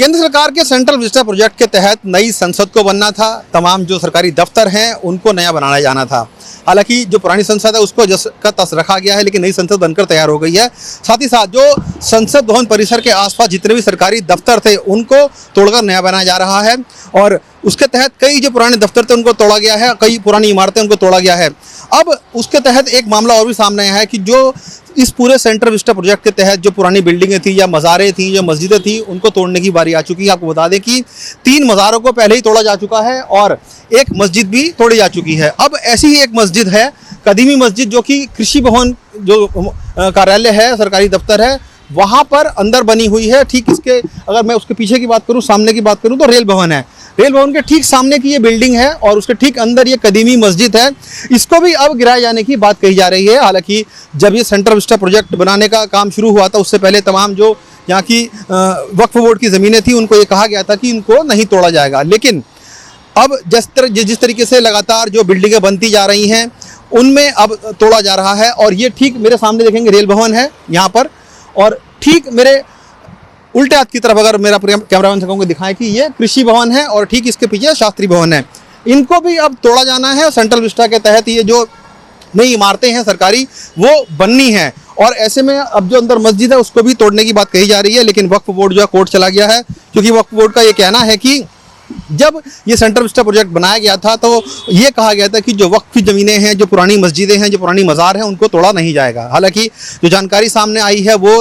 केंद्र सरकार के सेंट्रल विस्टा प्रोजेक्ट के तहत नई संसद को बनना था। तमाम जो सरकारी दफ्तर हैं उनको नया बनाया जाना था। हालांकि जो पुरानी संसद है उसको जस का तस रखा गया है, लेकिन नई संसद बनकर तैयार हो गई है। साथ ही साथ जो संसद भवन परिसर के आसपास जितने भी सरकारी दफ्तर थे उनको तोड़कर नया बनाया जा रहा है और उसके तहत कई जो पुराने दफ्तर थे उनको तोड़ा गया है, कई पुरानी इमारतें उनको तोड़ा गया है। अब उसके तहत एक मामला और भी सामने आया है कि जो इस पूरे सेंट्रल विस्टा प्रोजेक्ट के तहत जो पुरानी बिल्डिंगें थी या मज़ारें थी या मस्जिदें थी उनको तोड़ने की बारी आ चुकी है। आपको बता दें कि 3 मज़ारों को पहले ही तोड़ा जा चुका है और एक मस्जिद भी तोड़ी जा चुकी है। अब ऐसी ही एक मस्जिद है, कदीमी मस्जिद, जो कि कृषि भवन जो कार्यालय है, सरकारी दफ्तर है, वहाँ पर अंदर बनी हुई है। ठीक इसके अगर मैं उसके पीछे की बात करूँ, सामने की बात करूँ तो रेल भवन है। रेल भवन के ठीक सामने की ये बिल्डिंग है और उसके ठीक अंदर ये कदीमी मस्जिद है। इसको भी अब गिराए जाने की बात कही जा रही है। हालांकि जब ये सेंट्रल विस्टा प्रोजेक्ट बनाने का काम शुरू हुआ था उससे पहले तमाम जो यहाँ की वक्फ बोर्ड की ज़मीनें थी उनको ये कहा गया था कि इनको नहीं तोड़ा जाएगा। लेकिन अब जिस तरीके से लगातार जो बिल्डिंगें बनती जा रही हैं उनमें अब तोड़ा जा रहा है। और ये ठीक मेरे सामने देखेंगे रेल भवन है यहाँ पर, और ठीक मेरे उल्टे हाथ की तरफ अगर मेरा कैमरामैन से कहूँगा दिखाएं कि ये कृषि भवन है और ठीक इसके पीछे शास्त्री भवन है। इनको भी अब तोड़ा जाना है। सेंट्रल विस्टा के तहत ये जो नई इमारतें हैं सरकारी वो बननी है और ऐसे में अब जो अंदर मस्जिद है उसको भी तोड़ने की बात कही जा रही है। लेकिन वक्फ बोर्ड जो है कोर्ट चला गया है, क्योंकि वक्फ बोर्ड का ये कहना है कि जब ये सेंट्रल विस्टा प्रोजेक्ट बनाया गया था तो ये कहा गया था कि जो वक्फ की ज़मीनें हैं, जो पुरानी मस्जिदें हैं, जो पुरानी मज़ार हैं, उनको तोड़ा नहीं जाएगा। हालांकि जो जानकारी सामने आई है वो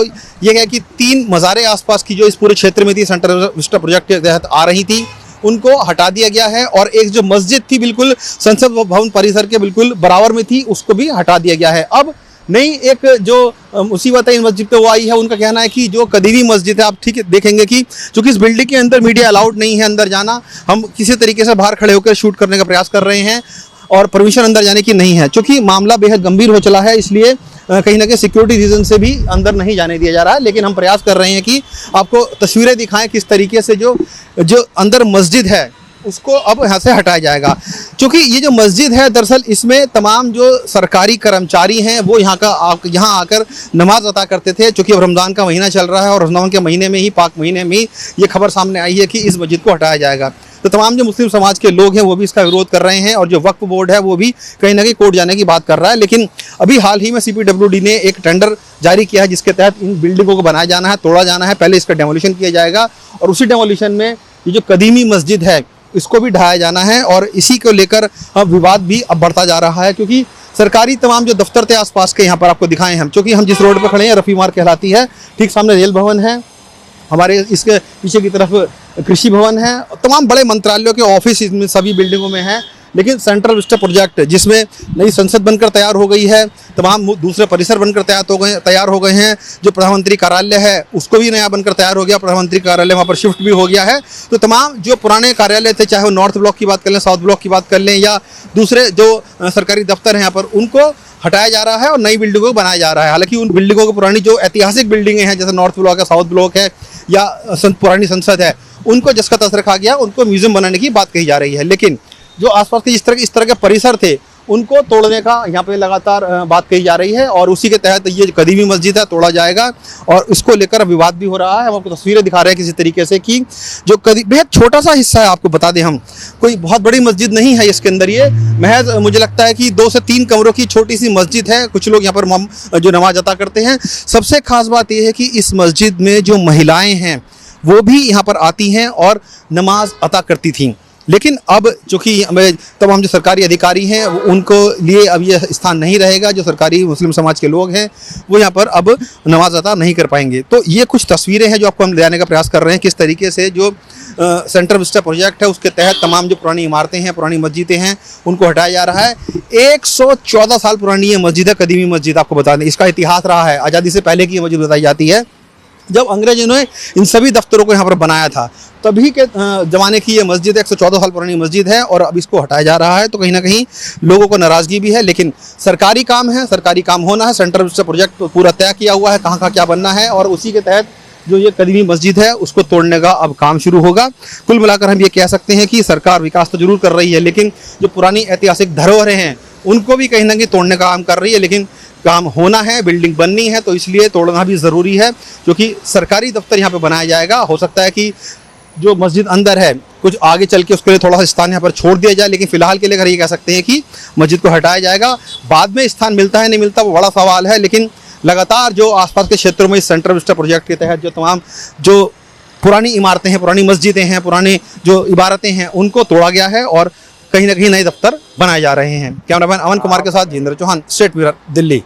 ये है कि 3 मज़ारें आसपास की जो इस पूरे क्षेत्र में थी सेंट्रल विस्टा प्रोजेक्ट के तहत आ रही थी उनको हटा दिया गया है और एक जो मस्जिद थी बिल्कुल संसद भवन परिसर के बिल्कुल बराबर में थी उसको भी हटा दिया गया है। अब नई एक जो मुसीबत है इन मस्जिद पे वो आई है। उनका कहना है कि जो कदीमी मस्जिद है, आप ठीक देखेंगे कि चूँकि इस बिल्डिंग के अंदर मीडिया अलाउड नहीं है अंदर जाना, हम किसी तरीके से बाहर खड़े होकर शूट करने का प्रयास कर रहे हैं और परमिशन अंदर जाने की नहीं है। चूँकि मामला बेहद गंभीर हो चला है इसलिए कहीं ना कहीं सिक्योरिटी रीजन से भी अंदर नहीं जाने दिया जा रहा है। लेकिन हम प्रयास कर रहे हैं कि आपको तस्वीरें दिखाएं किस तरीके से जो अंदर मस्जिद है उसको अब यहाँ से हटाया जाएगा। क्योंकि ये जो मस्जिद है दरअसल इसमें तमाम जो सरकारी कर्मचारी हैं वो यहाँ आकर नमाज अता करते थे। चूँकि अब रमज़ान का महीना चल रहा है और रमज़ान के महीने में ही, पाक महीने में ही ये खबर सामने आई है कि इस मस्जिद को हटाया जाएगा। तो तमाम जो मुस्लिम समाज के लोग हैं वो भी इसका विरोध कर रहे हैं और जो वक्फ बोर्ड है वो भी कहीं ना कहीं कोर्ट जाने की बात कर रहा है। लेकिन अभी हाल ही में CPWD ने एक टेंडर जारी किया है जिसके तहत इन बिल्डिंगों को बनाया जाना है, तोड़ा जाना है। पहले इसका डेमोलिशन किया जाएगा और उसी डेमोलिशन में ये जो कदीमी मस्जिद है इसको भी ढाया जाना है और इसी को लेकर अब विवाद भी अब बढ़ता जा रहा है। क्योंकि सरकारी तमाम जो दफ्तर थे आसपास के यहाँ पर आपको दिखाएं हम, क्योंकि हम जिस रोड पर खड़े हैं रफ़ी मार्ग कहलाती है, ठीक सामने रेल भवन है, हमारे इसके पीछे की तरफ कृषि भवन है, तमाम बड़े मंत्रालयों के ऑफिस इसमें सभी बिल्डिंगों में हैं। लेकिन सेंट्रल विस्टा प्रोजेक्ट जिसमें नई संसद बनकर तैयार हो गई है, तमाम दूसरे परिसर बनकर तैयार हो गए हैं, जो प्रधानमंत्री कार्यालय है उसको भी नया बनकर तैयार हो गया, प्रधानमंत्री कार्यालय वहाँ पर शिफ्ट भी हो गया है। तो तमाम जो पुराने कार्यालय थे, चाहे वो नॉर्थ ब्लॉक की बात कर लें, साउथ ब्लॉक की बात कर लें या दूसरे जो सरकारी दफ्तर हैं यहाँ पर, उनको हटाया जा रहा है और नई बिल्डिंगों को बनाया जा रहा है। हालांकि उन बिल्डिंगों को पुरानी जो ऐतिहासिक बिल्डिंगें हैं जैसे नॉर्थ ब्लॉक है, साउथ ब्लॉक है या पुरानी संसद है, उनको जिसका तस रखा गया उनको म्यूजियम बनाने की बात कही जा रही है। लेकिन जो आसपास के इस तरह के परिसर थे उनको तोड़ने का यहाँ पे लगातार बात कही जा रही है और उसी के तहत ये कदीमी मस्जिद है तोड़ा जाएगा और इसको लेकर विवाद भी हो रहा है। हम आपको तस्वीरें दिखा रहे हैं किसी तरीके से कि जो बेहद छोटा सा हिस्सा है, आपको बता दें हम, कोई बहुत बड़ी मस्जिद नहीं है इसके अंदर, ये महज मुझे लगता है कि 2 से 3 कमरों की छोटी सी मस्जिद है। कुछ लोग यहाँ पर जो नमाज अता करते हैं। सबसे खास बात यह है कि इस मस्जिद में जो महिलाएँ हैं वो भी यहाँ पर आती हैं और नमाज अता करती थीं। लेकिन अब चूँकि तमाम जो सरकारी अधिकारी हैं उनको लिए अब ये स्थान नहीं रहेगा, जो सरकारी मुस्लिम समाज के लोग हैं वो यहाँ पर अब नमाज अता नहीं कर पाएंगे। तो ये कुछ तस्वीरें हैं जो आपको हम ले जाने का प्रयास कर रहे हैं किस तरीके से जो सेंट्रल विस्टा प्रोजेक्ट है उसके तहत तमाम जो पुरानी इमारतें हैं, पुरानी मस्जिदें हैं, उनको हटाया जा रहा है। 114 साल पुरानी ये मस्जिद है, कदीमी मस्जिद। आपको बता दें इसका इतिहास रहा है, आज़ादी से पहले की ये मस्जिद बताई जाती है। जब अंग्रेजों ने इन सभी दफ्तरों को यहाँ पर बनाया था तभी के ज़माने की ये मस्जिद 114 साल पुरानी मस्जिद है और अब इसको हटाया जा रहा है। तो कहीं ना कहीं लोगों को नाराज़गी भी है। लेकिन सरकारी काम है, सरकारी काम होना है। सेंट्रल विस्टा प्रोजेक्ट पूरा तय किया हुआ है कहाँ क्या बनना है और उसी के तहत जो ये कदीमी मस्जिद है उसको तोड़ने का अब काम शुरू होगा। कुल मिलाकर हम ये कह सकते हैं कि सरकार विकास तो जरूर कर रही है लेकिन जो पुरानी ऐतिहासिक धरोहरें हैं उनको भी कहीं ना कहीं तोड़ने का काम कर रही है। लेकिन काम होना है, बिल्डिंग बननी है, तो इसलिए तोड़ना भी ज़रूरी है क्योंकि सरकारी दफ्तर यहाँ पे बनाया जाएगा। हो सकता है कि जो मस्जिद अंदर है कुछ आगे चल के उसके लिए थोड़ा सा स्थान यहाँ पर छोड़ दिया जाए, लेकिन फिलहाल के लिए अगर ये कह सकते हैं कि मस्जिद को हटाया जाएगा। बाद में स्थान मिलता है नहीं मिलता वो बड़ा सवाल है, लेकिन लगातार जो आसपास के क्षेत्रों में इस सेंट्रल विस्टा प्रोजेक्ट के तहत जो तमाम जो पुरानी इमारतें हैं, पुरानी मस्जिदें हैं, पुरानी जो इबारतें हैं, उनको तोड़ा गया है और कहीं ना कहीं नए दफ्तर बनाए जा रहे हैं। कैमरामैन अमन कुमार के साथ जितेंद्र चौहान, स्टेट मिरर, दिल्ली।